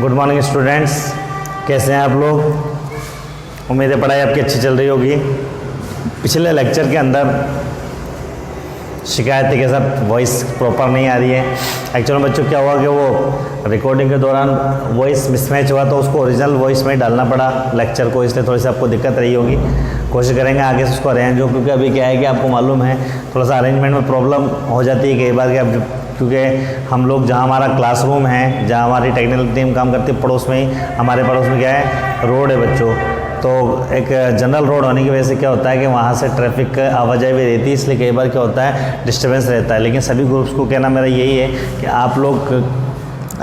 Good morning students, कैसे हैं आप लोग। उम्मीद है पढ़ाई आपकी अच्छी चल रही होगी। पिछले लेक्चर के अंदर शिकायत थी कि सर वॉइस प्रॉपर नहीं आ रही है। एक्चुअली बच्चों क्या हुआ कि वो रिकॉर्डिंग के दौरान वॉइस मिसमैच हुआ तो उसको ओरिजिनल वॉइस में डालना पड़ा लेक्चर को, इसलिए थोड़ी सी आपको दिक्कत रही होगी। कोशिश करेंगे आगे से उसको अरेंज हो, क्योंकि अभी क्या है कि आपको मालूम है थोड़ा सा अरेंजमेंट में प्रॉब्लम हो जाती है कई बार कि आप, क्योंकि हम लोग जहाँ हमारा क्लासरूम है, जहाँ हमारी टेक्निकल टीम काम करती है, पड़ोस में ही हमारे पड़ोस में क्या है रोड है बच्चों। तो एक जनरल रोड होने की वजह से क्या होता है कि वहाँ से ट्रैफिक आवाजाही भी रहती है, इसलिए कई बार क्या होता है डिस्टर्बेंस रहता है। लेकिन सभी ग्रुप्स को कहना मेरा यही है कि आप लोग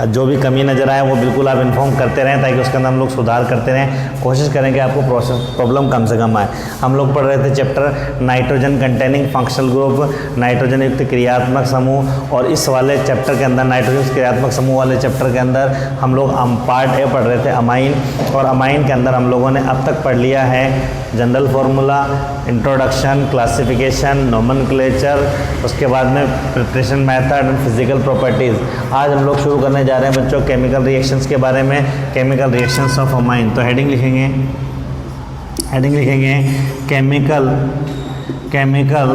जो भी कमी नज़र आए वो बिल्कुल आप इन्फॉर्म करते रहें, ताकि उसके अंदर हम लोग सुधार करते रहें। कोशिश करें कि आपको प्रॉब्लम कम से कम आए। हम लोग पढ़ रहे थे chapter nitrogen containing functional group, nitrogen युक्त क्रियात्मक समूह। और इस वाले चैप्टर के अंदर नाइट्रोजन क्रियात्मक समूह वाले चैप्टर के अंदर हम लोग पार्ट ए पढ़ रहे थे अमाइन। और अमाइन के अंदर हम लोगों ने अब तक पढ़ लिया है general formula, introduction, classification, nomenclature, उसके बाद में preparation method and physical properties. आज हम लोग शुरू करने जा रहे हैं बच्चों केमिकल रिएक्शंस के बारे में, केमिकल रिएक्शंस ऑफ अमाइन। तो हेडिंग लिखेंगे chemical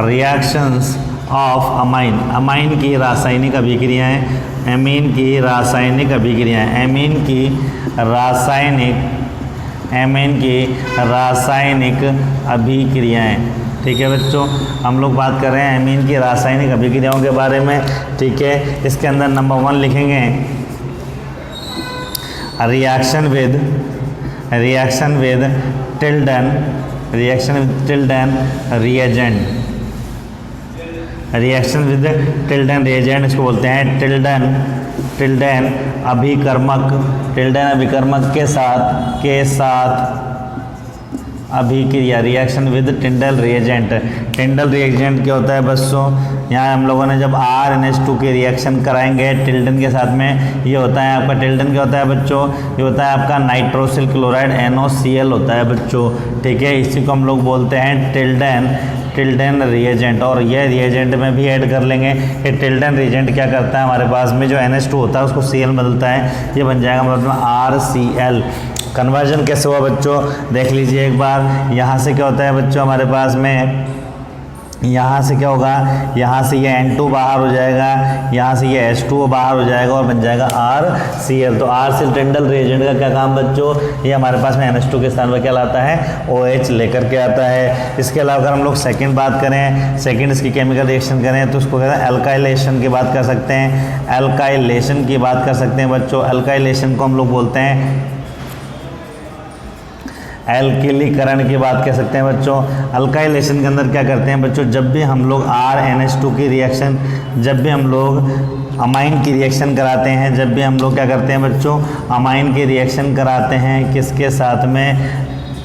reactions of amine. Amine की रासायनिक अभिक्रियाएं, एमीन की रासायनिक अभिक्रियाएं, एमीन की रासायनिक अभिक्रियाएं। ठीक है बच्चों, हम लोग बात कर रहे हैं एमीन की रासायनिक अभिक्रियाओं के बारे में। ठीक है, इसके अंदर नंबर 1 लिखेंगे रिएक्शन विद टिल्डन रिएजेंट, इसको बोलते हैं टिल्डन अभिकर्मक के साथ अभिक्रिया। रिएक्शन विद टिंडल रिएजेंट क्या होता है बच्चों, यहाँ हम लोगों ने जब RNH2 की रिएक्शन कराएंगे टिल्डन के साथ में, ये होता है आपका टिल्डन क्या होता है बच्चों, ये होता है आपका नाइट्रोसिल क्लोराइड NOCl होता है बच्चों। ठीक है, इसी को हम लोग बोलते हैं टिल्डन रिएजेंट। और ये रिएजेंट में भी ऐड कर लेंगे। ये टिल्डन रिएजेंट क्या करता है, हमारे पास में जो NH2 होता है उसको Cl बदलता है, ये बन जाएगा मतलब RCl। कन्वर्जन कैसे हुआ बच्चों, देख लीजिए एक बार। यहाँ से क्या होता है बच्चों हमारे पास में, यहाँ से क्या होगा, यहाँ से ये N2 बाहर हो जाएगा, यहाँ से ये H2O बाहर हो जाएगा और बन जाएगा RCl। तो RCl टिंडल रिएजेंट का क्या काम बच्चों, ये हमारे पास में NH2 के स्थान पर क्या लाता है, OH लेकर के आता है। इसके अलावा अगर हम लोग सेकंड बात करें, सेकंड इसकी केमिकल रिएक्शन करें तो उसको कहते हैं एल्काइलेशन की बात कर सकते हैं, एल्काइलेशन की बात कर सकते हैं बच्चों। एल्काइलेशन को हम लोग बोलते हैं एल्किलीकरण की बात कर सकते हैं बच्चों। अल्काइलेशन के अंदर क्या करते हैं बच्चों, जब भी हम लोग RNH2 की रिएक्शन, जब भी हम लोग अमाइन की रिएक्शन कराते हैं, जब भी हम लोग क्या करते हैं बच्चों अमाइन की रिएक्शन कराते हैं किसके साथ में,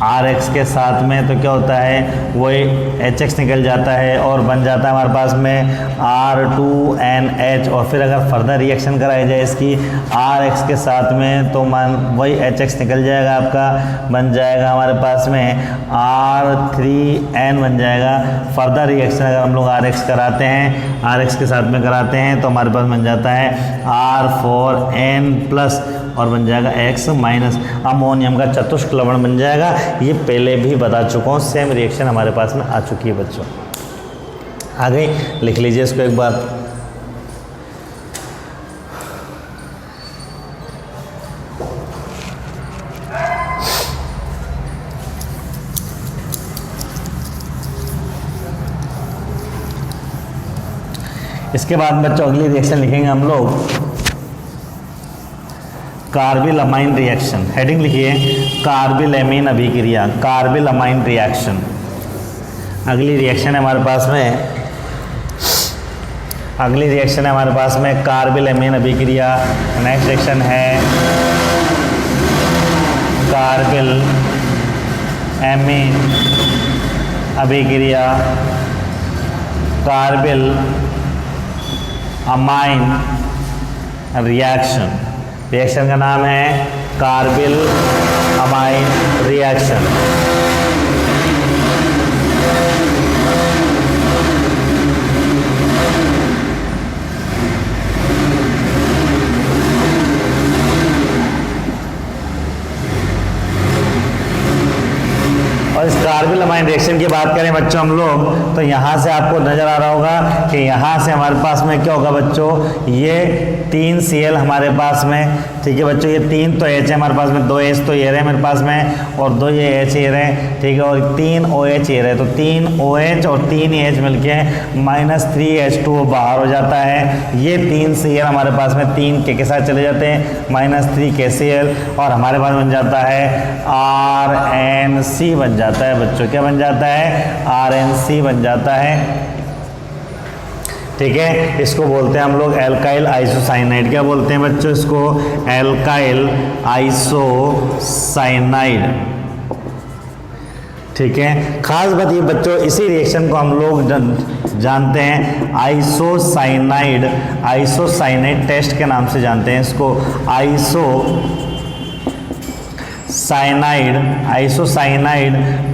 RX के साथ में, तो क्या होता है वही HX निकल जाता है और बन जाता है हमारे पास में R2NH। और फिर अगर फर्दर रिएक्शन कराई जाए इसकी RX के साथ में तो वही HX निकल जाएगा आपका, बन जाएगा हमारे पास में R3N बन जाएगा। फर्दर रिएक्शन अगर हम लोग RX कराते हैं, RX के साथ में कराते हैं तो हमारे पास बन जाता है R4N+ और बन जाएगा X- अमोनियम का चतुष्क लवण बन जाएगा। ये पहले भी बता चुका हूँ, सेम रिएक्शन हमारे पास में आ चुकी है बच्चों। आ गई, लिख लीजिए इसको एक बार। इसके बाद बच्चों अगली रिएक्शन लिखेंगे हम लोग कार्बिल अमाइन रिएक्शन। हेडिंग लिखिए कार्बिल अमीन अभिक्रिया, कार्बिल अमाइन रिएक्शन। अगली रिएक्शन है हमारे पास में, कार्बिल अमीन अभिक्रिया। नेक्स्ट रिएक्शन है कार्बिल अमीन अभिक्रिया, कार्बिल अमाइन रिएक्शन। रिएक्शन का नाम है कार्बिल अमाइन रिएक्शन। और इस कार्बिल अमाइन रिएक्शन की बात करें बच्चों हम लोग, तो यहाँ से आपको नजर आ रहा होगा कि यहाँ से हमारे पास में क्या होगा बच्चों, ये 3 Cl हमारे पास में, ठीक है बच्चों, ये 3 तो H है हमारे पास में, 2 H तो ये रहे मेरे पास में, और 2 ये H ये रहे, ठीक है, और 3 OH ये रहे, तो 3 OH और 3 H मिलके -3H2 बाहर हो जाता है। ये 3 Cl हमारे पास में 3 के साथ चले जाते हैं, -3 KCl, और हमारे पास बन जाता है RNC बन जाता है बच्चों, क्या बन जाता है, RNC बन जाता है, ठीक है। इसको बोलते हैं हम लोग एल्काइल आइसोसाइनाइड। क्या बोलते हैं बच्चों इसको, एल्काइल आइसोसाइनाइड, ठीक है। खास बात ये बच्चों, इसी रिएक्शन को हम लोग जानते हैं आइसोसाइनाइड टेस्ट के नाम से जानते हैं इसको, आइसोसाइनाइड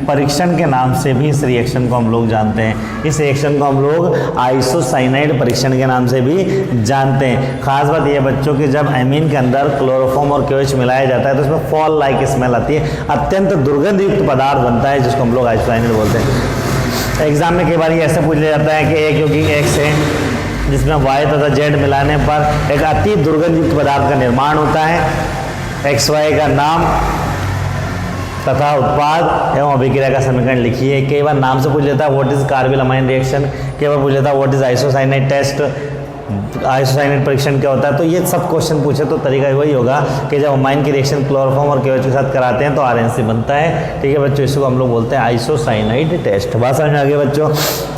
परीक्षण के नाम से भी इस रिएक्शन को हम लोग जानते हैं। इस रिएक्शन को हम लोग आइसोसाइनाइड परीक्षण के नाम से भी जानते हैं। खास बात यह बच्चों कि जब एमीन के अंदर क्लोरोफॉर्म और KOH मिलाया जाता है तो उसमें फॉल लाइक स्मेल आती है, अत्यंत दुर्गंध युक्त पदार्थ बनता है जिसको हम लोग आइसोसाइनाइड बोलते हैं। एग्जाम में कई बार ऐसे पूछ लिया जाता है कि A क्योंकि X है, जिसमें Y तथा Z मिलाने पर एक अति दुर्गंध युक्त पदार्थ का निर्माण होता है। XY का नाम तथा उत्पाद एवं अभिक्रिया का समीकरण लिखिए। कई बार नाम से पूछ लेता है what is carbylamine reaction, कई बार पूछ लेता है what is isocyanide test, isocyanide परीक्षण क्या होता है। तो ये सब क्वेश्चन पूछे तो तरीका वही होगा कि जब अमाइन की रिएक्शन क्लोरोफॉर्म और KOH के साथ कराते हैं तो RNC बनता है, ठीक है बच्चों। इसको हम लोग बोलते हैं आइसोसाइनाइड टेस्ट। बात समझ में आ गई बच्चों,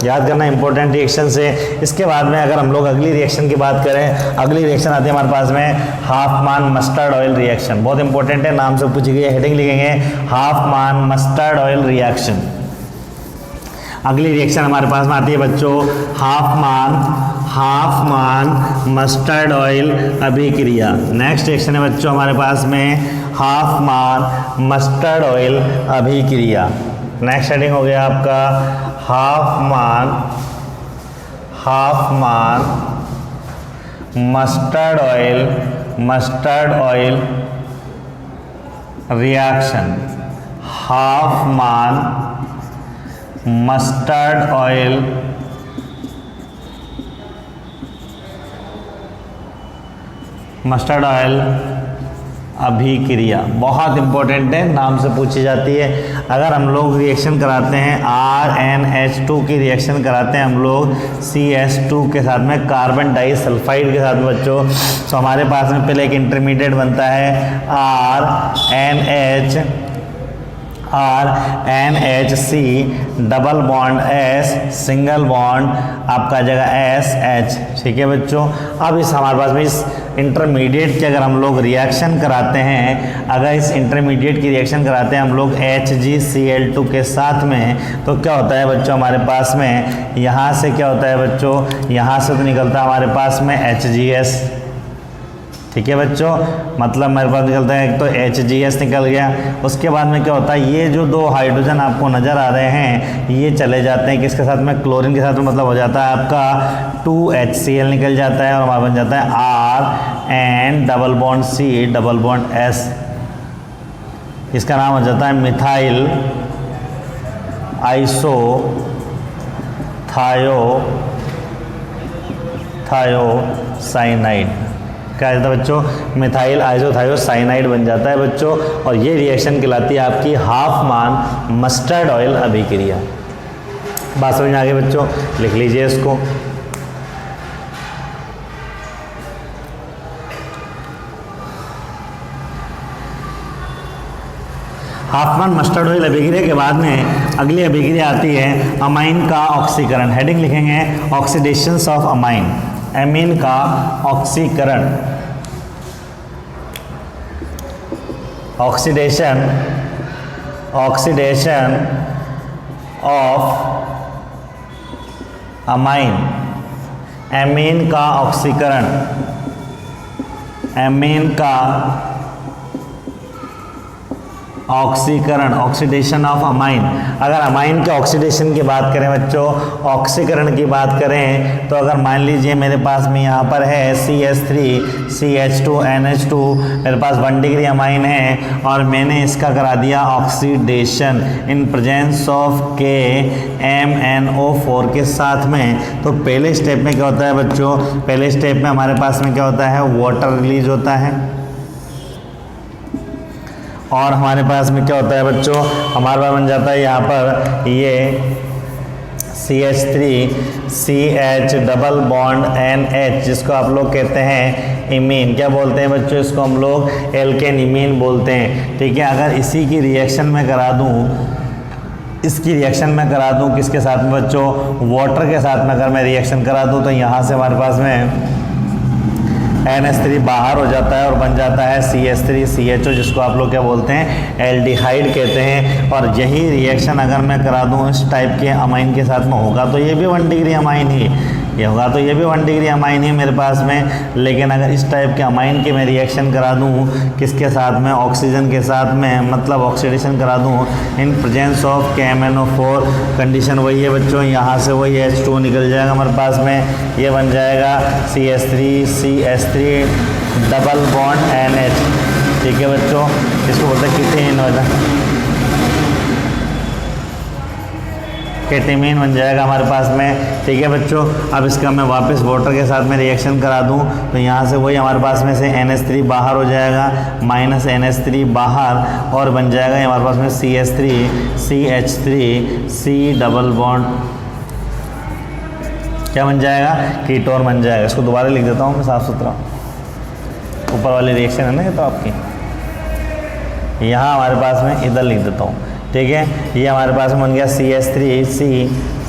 याद करना इंपॉर्टेंट रिएक्शन से। इसके बाद में अगर हम लोग अगली रिएक्शन की बात करें, अगली रिएक्शन आती है हमारे पास में हाफमान मस्टर्ड ऑयल रिएक्शन। बहुत इंपॉर्टेंट है, नाम से पूछी गई है, हेडिंग लिखेंगे हाफमान मस्टर्ड ऑयल रिएक्शन। अगली रिएक्शन हमारे पास में आती है बच्चों हाफमान मस्टर्ड ऑयल अभिक्रिया। नेक्स्ट रिएक्शन है बच्चों हमारे पास में हाफमान मस्टर्ड ऑयल अभिक्रिया। नेक्स्ट हेडिंग हो गया आपका Hoffmann mustard oil reaction. Hoffmann mustard oil अभिक्रिया बहुत इंपॉर्टेंट है, नाम से पूछी जाती है। अगर हम लोग रिएक्शन कराते हैं RnH2 की रिएक्शन कराते हैं हम लोग CH2 के साथ में कार्बन डाइसल्फाइड के साथ में बच्चों, तो हमारे पास में पहले एक इंटरमीडिएट बनता है RNHC double bond S single bond आपका जगह SH, ठीक है बच्चों। अब इस हमारे पास में इस इंटरमीडिएट की अगर हम लोग रिएक्शन कराते हैं, अगर इस इंटरमीडिएट की रिएक्शन कराते हैं हम लोग HgCl2 के साथ में, तो क्या होता है बच्चों हमारे पास में यहाँ से क्या होता है बच्चों, यहाँ से तो निकलता है हमारे पास में HGS, ठीक है बच्चों। मतलब मेरे पास निकलता है एक तो HGS निकल गया। उसके बाद में क्या होता है, ये जो 2 हाइड्रोजन आपको नज़र आ रहे हैं ये चले जाते हैं किसके साथ में, क्लोरीन के साथ में, मतलब हो जाता है आपका 2HCl निकल जाता है और हमारा बन जाता है RN double bond C double bond S। इसका नाम हो जाता है मिथाइल थायोसाइनाइड। क्या कहता है बच्चों, मिथाइल आइसोथायोसाइनाइड बन जाता है बच्चों। और ये रिएक्शन कहलाती है आपकी हाफमान मस्टर्ड ऑयल अभिक्रिया। बात समझ में आ गई बच्चों, लिख लीजिए इसको। हाफमान मस्टर्ड ऑयल अभिक्रिया के बाद में अगली अभिक्रिया आती है अमाइन का ऑक्सीकरण। हेडिंग लिखेंगे ऑक्सीडेशंस ऑफ अमाइन, एमीन का ऑक्सीकरण। ऑक्सीडेशन ऑफ अमाइन, एमीन का ऑक्सीकरण, एमीन का ऑक्सीकरण, ऑक्सीडेशन ऑफ अमाइन। अगर अमाइन के ऑक्सीडेशन की बात करें बच्चों, ऑक्सीकरण की बात करें, तो अगर मान लीजिए मेरे पास में यहाँ पर है CH3CH2NH2, मेरे पास 1 डिग्री अमाइन है और मैंने इसका करा दिया oxidation in presence of KMnO4 के साथ में। तो पहले स्टेप में क्या होता है बच्चों, पहले स्टेप में हमारे पास में क्या होता है, वाटर रिलीज होता है, और हमारे पास में क्या होता है बच्चों, हमारे पास बन जाता है यहाँ पर ये CH3CH डबल बॉन्ड NH, जिसको आप लोग कहते हैं इमीन। क्या बोलते हैं बच्चों, इसको हम लोग एल्केन इमीन बोलते हैं। ठीक है, अगर इसी की रिएक्शन में करा दूँ, इसकी रिएक्शन में करा दूँ किसके साथ में बच्चों, वाटर के साथ में अगर मैं रिएक्शन करा दूँ, तो यहाँ से हमारे पास में NH3 बाहर हो जाता है और बन जाता है CH3CHO, जिसको आप लोग क्या बोलते हैं, एल्डिहाइड कहते हैं। और यही रिएक्शन अगर मैं करा दूं इस टाइप के अमाइन के साथ में, होगा तो ये भी 1 डिग्री अमाइन ही, ये होगा तो ये भी 1 डिग्री अमाइन ही मेरे पास में। लेकिन अगर इस टाइप के अमाइन के मैं रिएक्शन करा दूं किसके साथ में, ऑक्सीजन के साथ में, मतलब ऑक्सीडेशन करा दूं in presence of KMnO4, condition वही है बच्चों, यहाँ से वही H2 निकल जाएगा हमारे पास में, ये बन जाएगा CH3CH3 डबल बॉन्ड NH। ठीक है बच्चों, इसको बोलते हैं कीटेन, केटेमीन बन जाएगा हमारे पास में। ठीक है बच्चों, अब इसका मैं वापस वाटर के साथ में रिएक्शन करा दूं, तो यहाँ से वही हमारे पास में से NH3 बाहर हो जाएगा, माइनस NH3 बाहर, और बन जाएगा हमारे पास में CH3CH3C डबल बॉन्ड, क्या बन जाएगा, कीटोन बन जाएगा। इसको दोबारा लिख देता हूँ मैं साफ सुथरा, ऊपर वाली रिएक्शन है ना ये तो आपकी, यहाँ हमारे पास में इधर लिख देता हूँ। ठीक है, ये हमारे पास में बन गया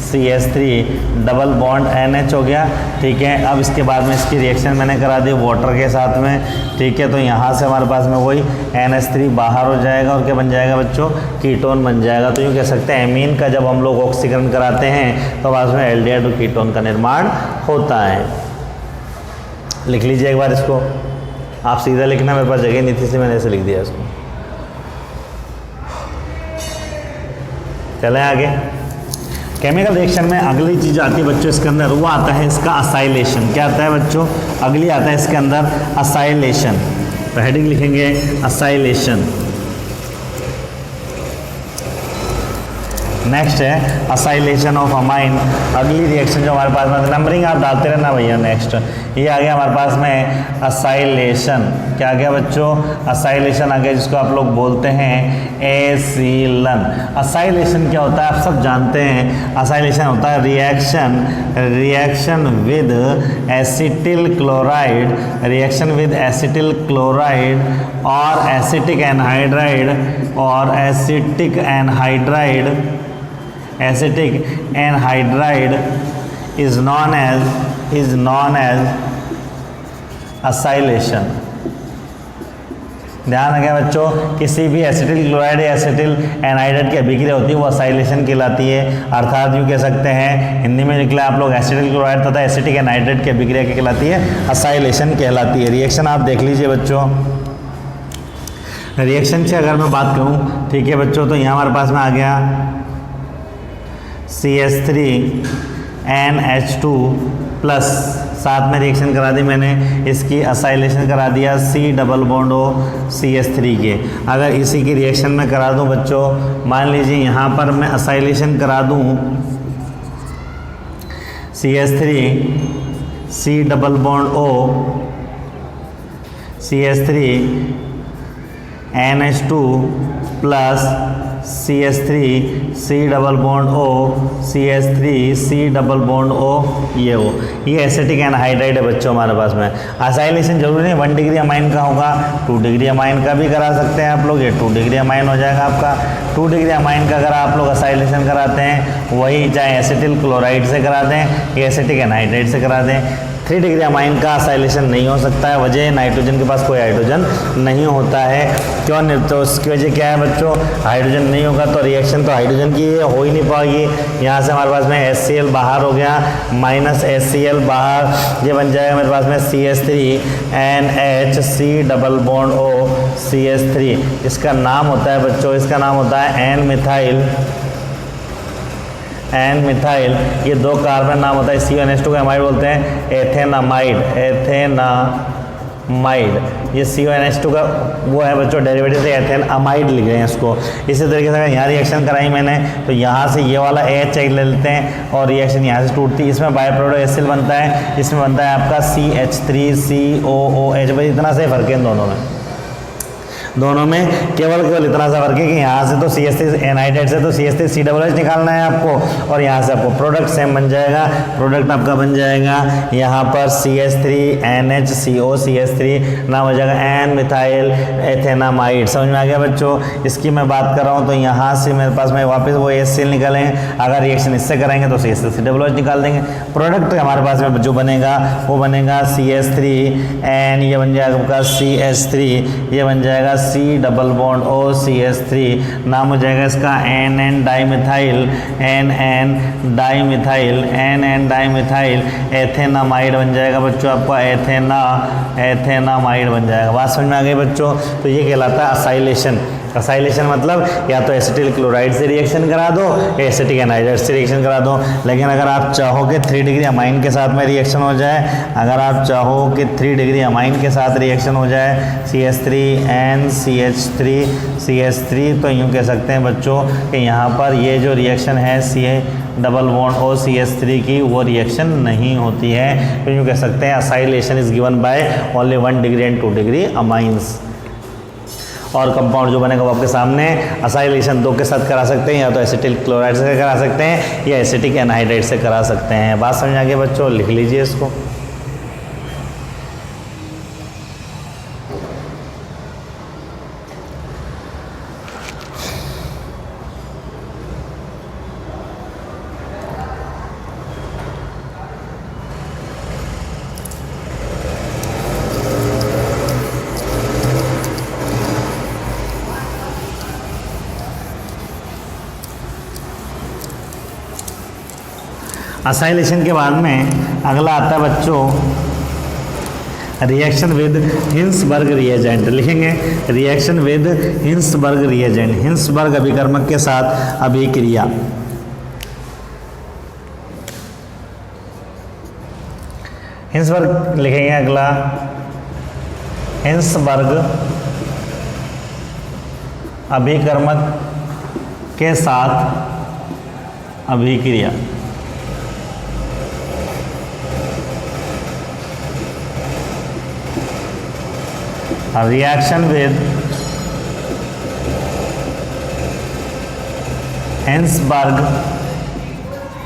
CH3 डबल बॉन्ड NH हो गया। ठीक है, अब इसके बाद में इसकी रिएक्शन मैंने करा दी वाटर के साथ में। ठीक है, तो यहाँ से हमारे पास में वही NH3 बाहर हो जाएगा और क्या बन जाएगा बच्चों, कीटोन बन जाएगा। तो यूँ कह सकते हैं एमीन का जब हम लोग ऑक्सीकरण कराते हैं तो पास में एल्डिहाइड और कीटोन का निर्माण होता है। लिख लीजिए एक बार इसको, आप सीधा लिखना, मेरे पास जगह नहीं थी इसलिए मैंने ऐसे लिख दिया इसको। चलें आगे। केमिकल रिएक्शन में अगली चीज़ आती है बच्चों इसके अंदर, वो आता है इसका असाइलेशन। क्या आता है बच्चों, अगली आता है इसके अंदर असाइलेशन। तो हेडिंग लिखेंगे असाइलेशन। नेक्स्ट है असाइलेशन ऑफ अमाइन। अगली रिएक्शन जो हमारे पास में, नंबरिंग आप डालते रहना भैया। नेक्स्ट ये आ गया हमारे पास में असाइलेशन। क्या आ गया बच्चों, असाइलेशन आ गया, जिसको आप लोग बोलते हैं एसीलन। असाइलेशन क्या होता है आप सब जानते हैं। असाइलेशन होता है reaction with acetyl chloride, reaction with acetyl chloride और एसिटिक एनहाइड्राइड, और acetic anhydride is known as acylation. ध्यान रखें बच्चों, किसी भी एसिटिल क्लोराइड या एसिटिल एनहाइड्राइड की अभिक्रिया होती है वो असाइलेशन कहलाती है। अर्थात यूँ कह सकते हैं, हिंदी में निकला आप लोग, एसिटिल क्लोराइड तथा एसिटिक एनहाइड्राइड की अभिक्रिया क्या कहलाती है, असाइलेशन कहलाती है। रिएक्शन आप देख लीजिए बच्चों। रिएक्शन से अगर मैं बात करूँ, ठीक है बच्चों, तो यहाँ हमारे पास में आ गया CH3NH2 प्लस, साथ में रिएक्शन करा दी मैंने, इसकी असाइलेशन करा दिया C double bond O CH3 के। अगर इसी की रिएक्शन में करा दूं बच्चों, मान लीजिए यहाँ पर मैं असाइलेशन करा दूं CH3C double bond O CH3NH2 plus CH3C double bond O CH3C double bond O, ये एसिटिक एनहाइड्राइड है बच्चों हमारे पास में। असाइलेशन जरूरी नहीं 1 डिग्री अमाइन का होगा, 2 डिग्री अमाइन का भी करा सकते हैं आप लोग। ये 2 डिग्री अमाइन हो जाएगा आपका। 2 डिग्री अमाइन का अगर आप लोग असाइलेशन कराते हैं, वही चाहे एसिटिल क्लोराइड से करा दें या एसिटिक एनहाइड्राइड से करा दें, 3 डिग्री अमाइन का असाइलेशन नहीं हो सकता है, वजह नाइट्रोजन के पास कोई हाइड्रोजन नहीं होता है। क्यों नहीं? तो उसकी वजह क्या है बच्चों, हाइड्रोजन नहीं होगा तो रिएक्शन तो हाइड्रोजन की हो ही नहीं पाएगी। यहाँ से हमारे पास में HCl बाहर हो गया, माइनस HCl बाहर, ये बन जाएगा मेरे पास में CH3NHC double bond O CH3। इसका नाम होता है बच्चों, इसका नाम होता है एन मिथाइल। ये 2 कार्बन नाम होता है, CO2 का अमाइड बोलते हैं एथेनामाइड। ये CO2 का वो है बच्चों डेरिवेटिव से एथेनामाइड लिख रहे हैं इसको। इसी तरीके से यहाँ रिएक्शन कराई मैंने तो यहाँ से ये वाला H ले लेते हैं और रिएक्शन यहाँ से टूटती है, इसमें बाय प्रोडक्ट HCl बनता है, इसमें बनता है आपका CH3COOH। भाई इतना से फर्क है दोनों में केवल इतना सा फर्क है कि यहाँ से तो CH3 एनाइड्राइड से तो CH3COOH निकालना है आपको, और यहाँ से आपको प्रोडक्ट सेम बन जाएगा। प्रोडक्ट आपका बन जाएगा यहाँ पर CH3NHCO CH3 नाम हो जाएगा एन मिथाइल एथेनामाइड। समझ में आ गया बच्चों? इसकी मैं बात कर रहा हूँ तो यहाँ से मेरे पास में वापस वो HCl निकालेंगे, अगर रिएक्शन इससे कराएंगे तो CH3COOH निकाल देंगे। प्रोडक्ट हमारे पास में जो बनेगा वो बनेगा CH3N, ये बन जाएगा आपका CH3, ये बन जाएगा C double bond O CH3, नाम हो जाएगा इसका NN डाइमिथाइल एथेनामाइड बन जाएगा बच्चों आपका एथेनामाइड बन जाएगा। बात समझ में आ गई बच्चों? तो ये कहलाता है असाइलेशन। असाइलेशन मतलब या तो एसिटिल क्लोराइड से रिएक्शन करा दो या एसिटिक एनाइड्राइड से रिएक्शन करा दो। लेकिन अगर आप चाहो कि 3 डिग्री अमाइन के साथ में रिएक्शन हो जाए, अगर आप चाहो कि 3 डिग्री अमाइन के साथ रिएक्शन हो जाए CH3NCH3 तो यूँ कह सकते हैं बच्चों कि यहाँ पर ये जो रिएक्शन है CH double bond O CH3 की वो रिएक्शन नहीं होती है। तो यूँ कह सकते हैं acylation is given by only 1 degree and 2 degree amines. और कंपाउंड जो बनेगा वो आपके सामने असाइलेशन 2 के साथ करा सकते हैं, या तो एसिटिल क्लोराइड से करा सकते हैं या एसिटिक एनहाइड्राइड से करा सकते हैं। बात समझ आ गई बच्चों? लिख लीजिए इसको। असाइलेशन के बाद में अगला आता है बच्चों रिएक्शन विद हिंसबर्ग रिएजेंट। लिखेंगे reaction with Hinsberg reagent, Hinsberg अभिकर्मक के साथ अभिक्रिया। हिंसबर्ग लिखेंगे अगला, हिंसबर्ग अभिकर्मक के साथ अभिक्रिया। Reaction with Hinsberg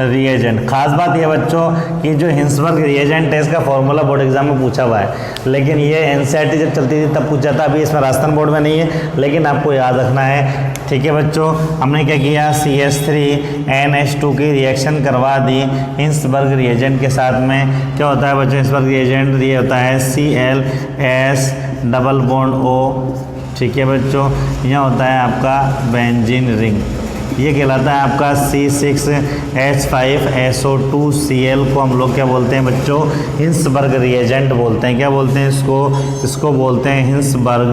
reagent. खास बात यह बच्चों कि जो हिंसबर्ग रिएजेंट है इसका फॉर्मूला बोर्ड एग्जाम में पूछा हुआ है, लेकिन ये एनसीईआरटी जब चलती थी तब पूछा था, अभी इसमें राजस्थान बोर्ड में नहीं है, लेकिन आपको याद रखना है। ठीक है बच्चों, हमने क्या किया, CH3NH2 की रिएक्शन करवा दी हिंसबर्ग रिएजेंट के साथ में। क्या होता है बच्चों हिंसबर्ग रिएजेंट? ये होता है ClS डबल बॉन्ड O। ठीक है बच्चों, यहाँ होता है आपका बेंजीन रिंग, ये कहलाता है आपका C6H5SO2Cl को हम लोग क्या बोलते हैं बच्चों? हिंसबर्ग रिएजेंट बोलते हैं। क्या बोलते हैं इसको? इसको बोलते हैं हिंसबर्ग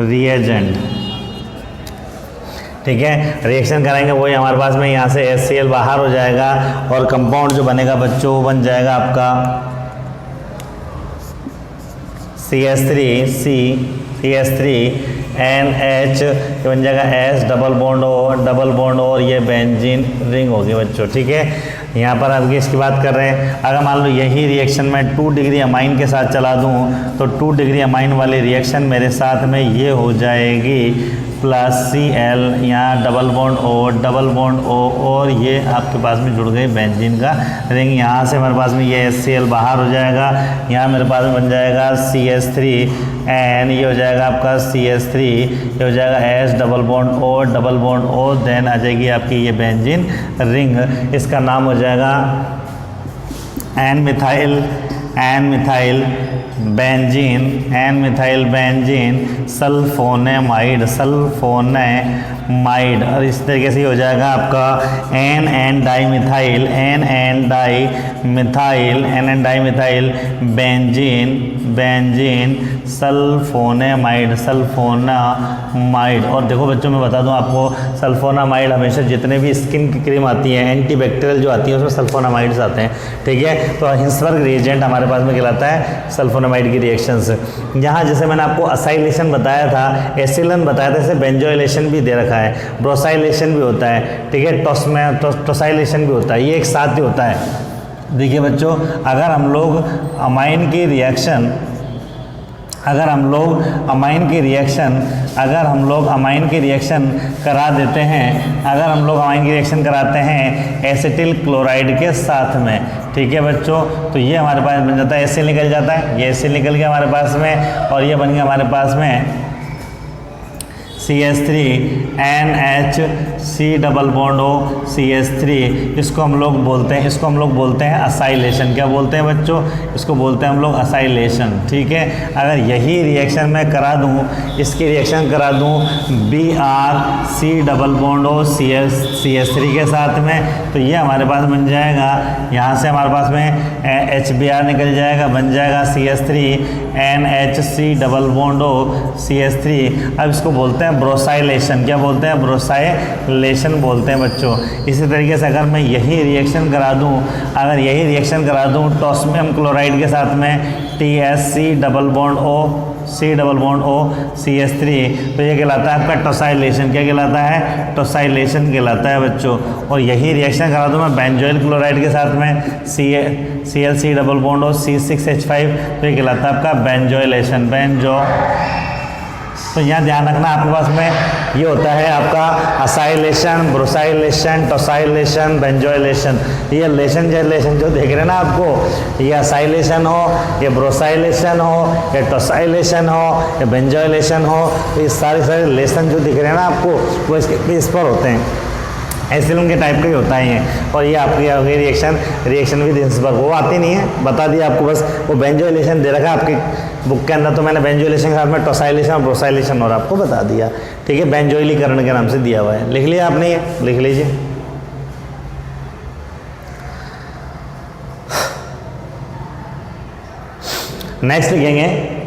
रिएजेंट। ठीक है, रिएक्शन कराएंगे वही हमारे पास में यहाँ से HCl बाहर हो जाएगा और कंपाउंड जो बनेगा बच्चों वो बन जाएगा आपका CH3NH, ये बन जाएगा S डबल बॉन्ड O और ये बेंजीन रिंग होगी बच्चों। ठीक है, यहाँ पर अब इसकी बात कर रहे हैं। अगर मान लो यही रिएक्शन मैं 2 डिग्री अमाइन के साथ चला दूँ तो 2 डिग्री अमाइन वाली रिएक्शन मेरे साथ में ये हो जाएगी प्लस Cl, यहाँ डबल बॉन्ड O और ये आपके पास में जुड़ गई बेंजीन का रिंग। यहाँ से हमारे पास में ये HCl बाहर हो जाएगा, यहाँ मेरे पास में बन जाएगा CH3N, ये हो जाएगा आपका CH3, ये हो जाएगा S double bond O, then आ जाएगी आपकी ये बेंजीन रिंग। इसका नाम हो जाएगा एन मिथाइल बेंजीन सल्फोनेमाइड और इस तरीके से हो जाएगा आपका N dimethyl benzene sulphonamide. और देखो बच्चों, मैं बता दूं आपको, सल्फोनामाइड हमेशा जितने भी स्किन की क्रीम आती है एंटीबैक्टीरियल जो आती है उसमें सल्फोनामाइड्स आते हैं, ठीक है। तो हिंसबर्ग रिएजेंट हमारे पास में कहलाता है सल्फोनामाइड की रिएक्शन से। यहाँ जैसे मैंने आपको असाइलेशन बताया था, एसिलन बताया था, जैसे बेंजोइलेशन भी दे रखा है, ब्रोसाइलेशन भी होता है, ठीक है, टोसाइलेशन भी होता है, ये एक साथ ही होता है। देखिए बच्चों, अगर हम लोग अमाइन की रिएक्शन करा देते हैं, कराते हैं एसिटिल क्लोराइड के साथ में, ठीक है बच्चों, तो ये हमारे पास बन जाता है, एसिल निकल जाता है, ये एसिल निकल गया हमारे पास में, और ये बन गया हमारे पास में CH3NHC+O इसको हम लोग बोलते हैं असाइलेशन। क्या बोलते हैं बच्चों? इसको बोलते हैं हम लोग असाइलेशन, ठीक है। अगर यही रिएक्शन मैं करा दूं, इसकी रिएक्शन करा दूं BrC+O CH3 के साथ में, तो ये हमारे पास बन जाएगा, यहाँ से हमारे पास में HBr निकल जाएगा, बन जाएगा CH3NHC+O CH3। अब इसको बोलते हैं ब्रोसाइलेशन। क्या बोलते हैं? ब्रोसाइलेशन बोलते हैं बच्चों। इसी तरीके से अगर मैं यही रिएक्शन करा दूं टॉस्मियम क्लोराइड के साथ में TSC+O CH3, तो ये कहलाता है आपका टोसाइलेशन। क्या कहलाता है? टोसाइलेशन कहलाता है बच्चों। और यही रिएक्शन करा दूं मैं बेंजोइल क्लोराइड के साथ में ClC+O C6H5, तो ये कहलाता है आपका बेंजोइलेशन। तो यहाँ ध्यान रखना, आपके पास में ये होता है आपका असाइलेशन, ब्रोसाइलेशन, टोसाइलेशन, बेंजोइलेशन। ये लेशन जो देख रहे हैं ना आपको, ये असाइलेशन हो, ये ब्रोसाइलेशन हो, ये टोसाइलेशन हो, ये बेंजोइलेशन हो, तो ये सारे लेशन जो दिख रहे हैं ना आपको, वो इसके बेस पर होते हैं। एसिलन के टाइप का ही होता है ये। और ये आपकी रिएक्शन विद हिंसबर्ग, वो आती नहीं है, बता दिया आपको, बस वो बेंजोइलेशन दे रखा है आपकी बुक के अंदर, तो मैंने बेंजोइलेशन के साथ में टोसाइलेशन और ब्रोसाइलेशन और आपको बता दिया, ठीक है। बेंजोइलीकरण के नाम से दिया हुआ है, लिख लिया आपने? ये लिख लीजिए। नेक्स्ट लिखेंगे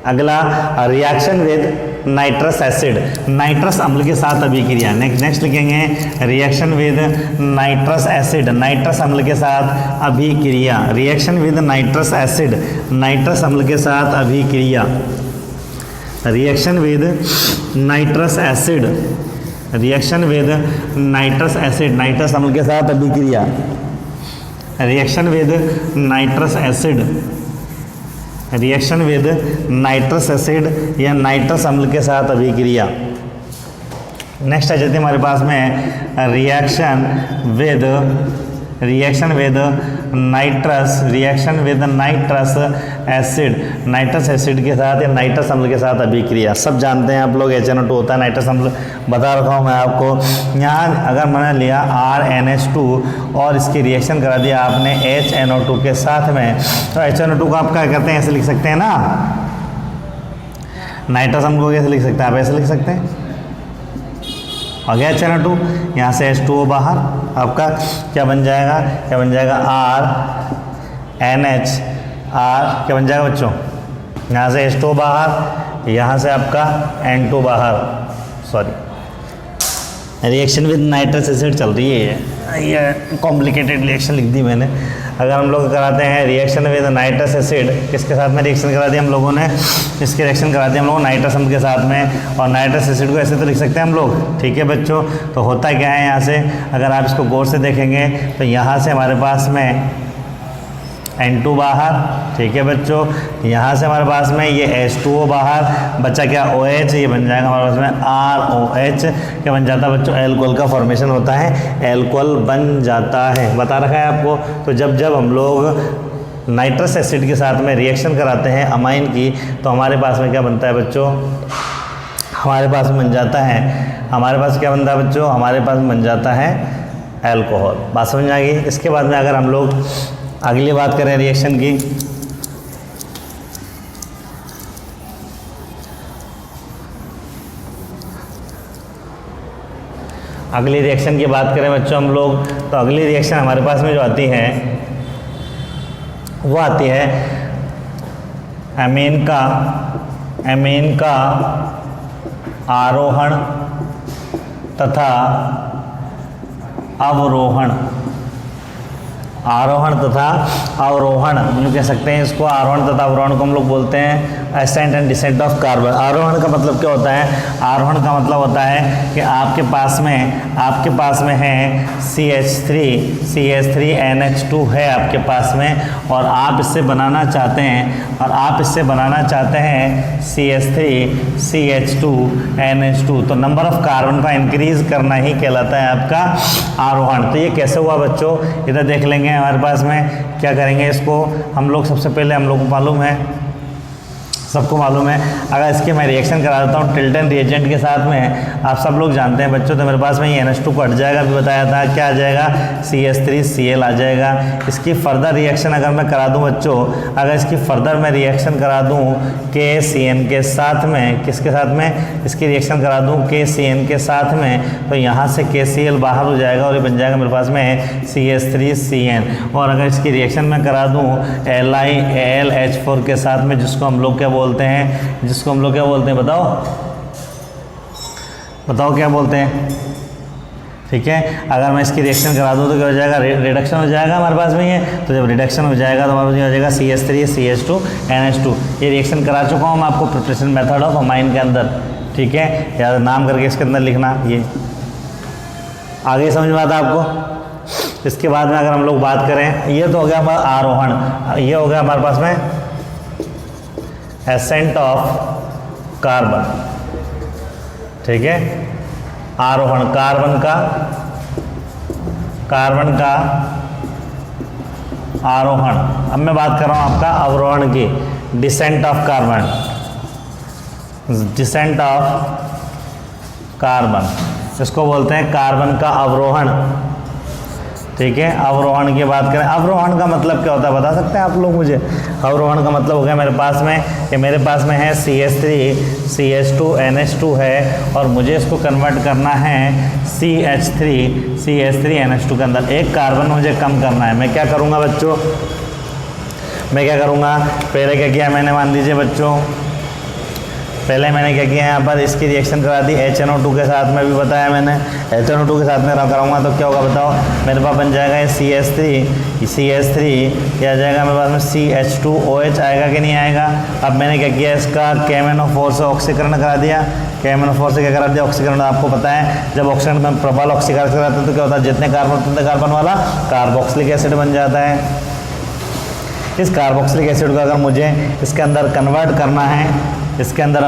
अगला, reaction with nitrous acid, nitrous अम्ल के साथ अभिक्रिया। नेक्स्ट लिखेंगे reaction with nitrous acid, nitrous अम्ल के साथ अभिक्रिया। Reaction with nitrous acid, nitrous अम्ल के साथ अभिक्रिया। Reaction with nitrous acid, reaction with nitrous acid, nitrous अम्ल के साथ अभिक्रिया। Reaction with nitrous acid, reaction with nitrous acid या नाइट्रस अम्ल के साथ अभिक्रिया। नेक्स्ट आ जाती है हमारे पास में reaction with nitrous acid, nitrous acid के साथ या नाइट्रस अम्ल के साथ अभिक्रिया। सब जानते हैं आप लोग, HNO2 होता है, नाइट्रस अम्ल बता रखा हूँ मैं आपको। यहाँ अगर मैंने लिया RNH2 और इसकी रिएक्शन करा दिया आपने HNO2 के साथ में, तो HNO2 को आप क्या करते हैं? ऐसे लिख सकते हैं ना, नाइट्रस अम्ल को कैसे लिख सकते हैं? आप ऐसे लिख सकते हैं, आ गया HNO2, यहाँ से H2O बाहर, आपका क्या बन जाएगा? RNH, क्या बन जाएगा बच्चों? यहाँ से H2O बाहर, यहाँ से आपका N2 बाहर, रिएक्शन विद नाइट्रस एसिड चल रही है, ये कॉम्प्लिकेटेड रिएक्शन लिख दी मैंने। अगर हम लोग कराते हैं रिएक्शन विद नाइट्रस एसिड, किसके साथ में रिएक्शन करा दी हम लोगों ने? इसकी रिएक्शन करा दी हम लोग नाइट्रस अम्ल के साथ में, और नाइट्रस एसिड को ऐसे तो लिख सकते हैं हम लोग, ठीक है बच्चों। तो होता क्या है यहाँ से, अगर आप इसको गौर से देखेंगे तो यहाँ से हमारे पास में N2 बाहर, ठीक है बच्चों, यहाँ से हमारे पास में ये H2O बाहर, बचा क्या? OH, ये बन जाएगा हमारे पास में ROH। क्या बन जाता है बच्चों? एल्कोहल का फॉर्मेशन होता है, एल्कोहल बन जाता है, बता रखा है आपको। तो जब हम लोग नाइट्रस एसिड के साथ में रिएक्शन कराते हैं अमाइन की, तो हमारे पास में क्या बनता है बच्चों? हमारे पास बन जाता है, हमारे पास क्या बनता है बच्चों? हमारे पास बन जाता है एल्कोहल। बात समझ आ गई? इसके बाद में अगर हम लोग अगली बात करें रिएक्शन की। अगली रिएक्शन की बात करें बच्चों हम लोग, तो अगली रिएक्शन हमारे पास में जो आती है वो आती है एमीन का आरोहण तथा अवरोहण। आरोहण तथा अवरोहण यूँ कह सकते हैं इसको। आरोहण तथा अवरोहण को हम लोग बोलते हैं ascent and descent of carbon. आरोहण का मतलब क्या होता है? आरोहण का मतलब होता है कि आपके पास में है CH3NH2 है आपके पास में, और आप इससे बनाना चाहते हैं CH3CH2NH2। तो नंबर ऑफ कार्बन का इंक्रीज करना ही कहलाता है आपका आरोहण। तो ये कैसे हुआ बच्चों, इधर देख लेंगे। हमारे पास में क्या करेंगे, इसको हम लोग सबसे पहले हम लोग को सबको मालूम है, अगर इसके मैं रिएक्शन करा देता हूँ टिल्टन रिएजेंट के साथ में, आप सब लोग जानते हैं बच्चों, तो मेरे पास में ये NH2 को हट जाएगा, अभी बताया था क्या आ जाएगा, CH3Cl आ जाएगा। इसकी फर्दर रिएक्शन अगर मैं करा दूँ बच्चों, अगर इसकी फर्दर मैं रिएक्शन करा दूँ KCN के साथ में, किसके साथ में, इसकी रिएक्शन करा दूँ KCN के साथ में, तो यहाँ से KCl बाहर हो जाएगा और ये बन जाएगा मेरे पास में CH3CN। और अगर इसकी रिएक्शन मैं करा दूँ LiAlH4 के साथ में, जिसको हम लोग क्या बोलते हैं, बताओ क्या बोलते हैं, ठीक है। अगर मैं इसकी रिएक्शन करा दूँ तो क्या हो जाएगा, रिडक्शन हो जाएगा हमारे पास में ये। तो जब रिडक्शन हो जाएगा तो हमारे पास हो जाएगा CH3CH2NH2। ये रिएक्शन करा चुका हूँ मैं आपको प्रिपरेशन मेथड ऑफ अमाइन के अंदर, ठीक है, या नाम करके इसके अंदर लिखना। ये आगे समझ में आता आपको। इसके बाद में अगर हम लोग बात करें, ये तो हो गया हमारा आरोहण, ये हो गया हमारे पास में एसेंट ऑफ कार्बन, ठीक है, आरोहण कार्बन का आरोहण। अब मैं बात कर रहा हूँ आपका अवरोहण की, डिसेंट ऑफ कार्बन, इसको बोलते हैं कार्बन का अवरोहण, ठीक है। अवरोहण की बात करें, अवरोहण का मतलब क्या होता है बता सकते हैं आप लोग मुझे? अवरोहण का मतलब हो गया मेरे पास में है CH3CH2NH2 है, और मुझे इसको कन्वर्ट करना है CH3NH2 के अंदर। एक कार्बन मुझे कम करना है। मैं क्या करूँगा बच्चों, पहले क्या किया मैंने, मान लीजिए बच्चों, पहले मैंने क्या किया, यहाँ पर इसकी रिएक्शन करा दी HNO2 के साथ में, भी बताया मैंने। HNO2 के साथ में कराऊंगा तो क्या होगा बताओ, मेरे पास बन जाएगा ये CH3 क्या आ जाएगा मेरे पास में, CH2OH आएगा कि नहीं आएगा। अब मैंने क्या किया, इसका KMnO4 से ऑक्सीकरण करा दिया। KMnO4 से क्या करा दिया, ऑक्सीकरण। आपको पता है जब ऑक्सीकरण में प्रबल ऑक्सीकरण कराते हैं तो क्या होता है, जितने कार्बन उतने कार्बन वाला कार्बोक्सिलिक एसिड बन जाता है। इस कार्बोक्सिलिक एसिड को अगर मुझे इसके अंदर कन्वर्ट करना है, इसके अंदर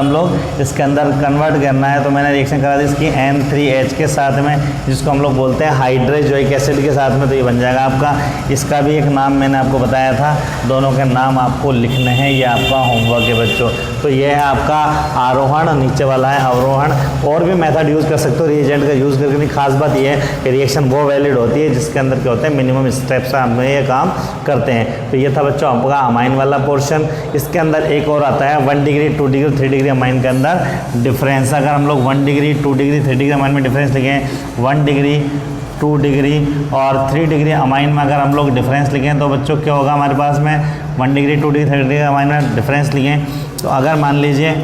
कन्वर्ट करना है, तो मैंने रिएक्शन करा दी इसकी N3H के साथ में, जिसको हम लोग बोलते हैं हाइड्रोजोइक एसिड के साथ में। तो ये बन जाएगा आपका, इसका भी एक नाम मैंने आपको बताया था, दोनों के नाम आपको लिखने हैं, ये आपका होमवर्क है बच्चों। तो ये है आपका आरोहण, नीचे वाला है अवरोहण। और भी मेथड यूज़ कर सकते हो रिएजेंट का यूज़ करके। खास बात ये है कि रिएक्शन वो वैलिड होती है जिसके अंदर क्या होता है, मिनिमम स्टेप्स हम ये काम करते हैं। तो ये था बच्चों आपका अमाइन वाला पोर्शन। इसके अंदर एक और आता है 1 डिग्री 2 डिग्री 3 डिग्री अमाइन के अंदर डिफरेंस। अगर हम लोग 1 डिग्री 2 डिग्री 3 डिग्री अमाइन में डिफरेंस लिखें, 1 डिग्री 2 डिग्री और 3 डिग्री अमाइन में अगर हम लोग डिफरेंस लिखें, तो बच्चों क्या होगा हमारे पास में, 1 डिग्री 2 डिग्री 3 डिग्री अमाइन में डिफरेंस लिखें, तो अगर मान लीजिए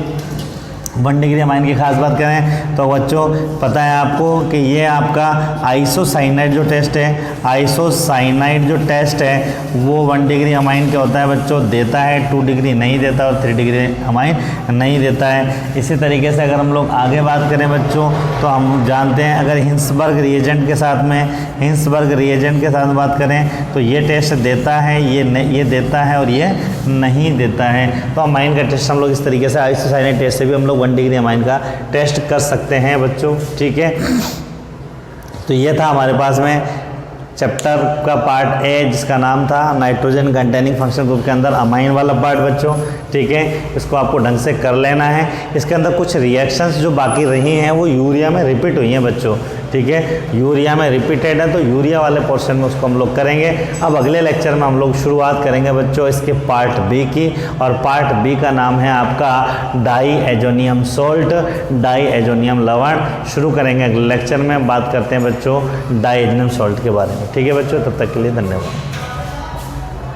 1 डिग्री अमाइन की खास बात करें तो बच्चों पता है आपको कि ये आपका आइसोसाइनाइड जो टेस्ट है वो 1 डिग्री अमाइन क्या होता है बच्चों, देता है, 2 डिग्री नहीं देता और 3 डिग्री अमाइन नहीं देता है। इसी तरीके से अगर हम लोग आगे बात करें बच्चों, तो हम जानते हैं अगर हिंसबर्ग रिएजेंट के साथ बात करें तो ये टेस्ट देता है, ये देता है और ये नहीं देता है। तो अमाइन का टेस्ट हम लोग इस तरीके से आइसोसाइनाइड टेस्ट से भी हम लोग 1 डिग्री अमाइन का टेस्ट कर सकते हैं बच्चों, ठीक है। तो ये था हमारे पास में चैप्टर का पार्ट ए, जिसका नाम था नाइट्रोजन कंटेनिंग फंक्शन ग्रुप के अंदर अमाइन वाला पार्ट बच्चों, ठीक है। इसको आपको ढंग से कर लेना है। इसके अंदर कुछ रिएक्शंस जो बाकी रही हैं वो यूरिया में रिपीट हुई हैं बच्चों, ठीक है। यूरिया में रिपीटेड है तो यूरिया वाले पोर्शन में उसको हम लोग करेंगे। अब अगले लेक्चर में हम लोग शुरुआत करेंगे बच्चों इसके पार्ट बी की, और पार्ट बी का नाम है आपका diazonium salt, diazonium लवण। शुरू करेंगे अगले लेक्चर में, बात करते हैं बच्चों डाई एजोनियम सोल्ट के बारे में। ठीक है बच्चों, तब तक के लिए धन्यवाद।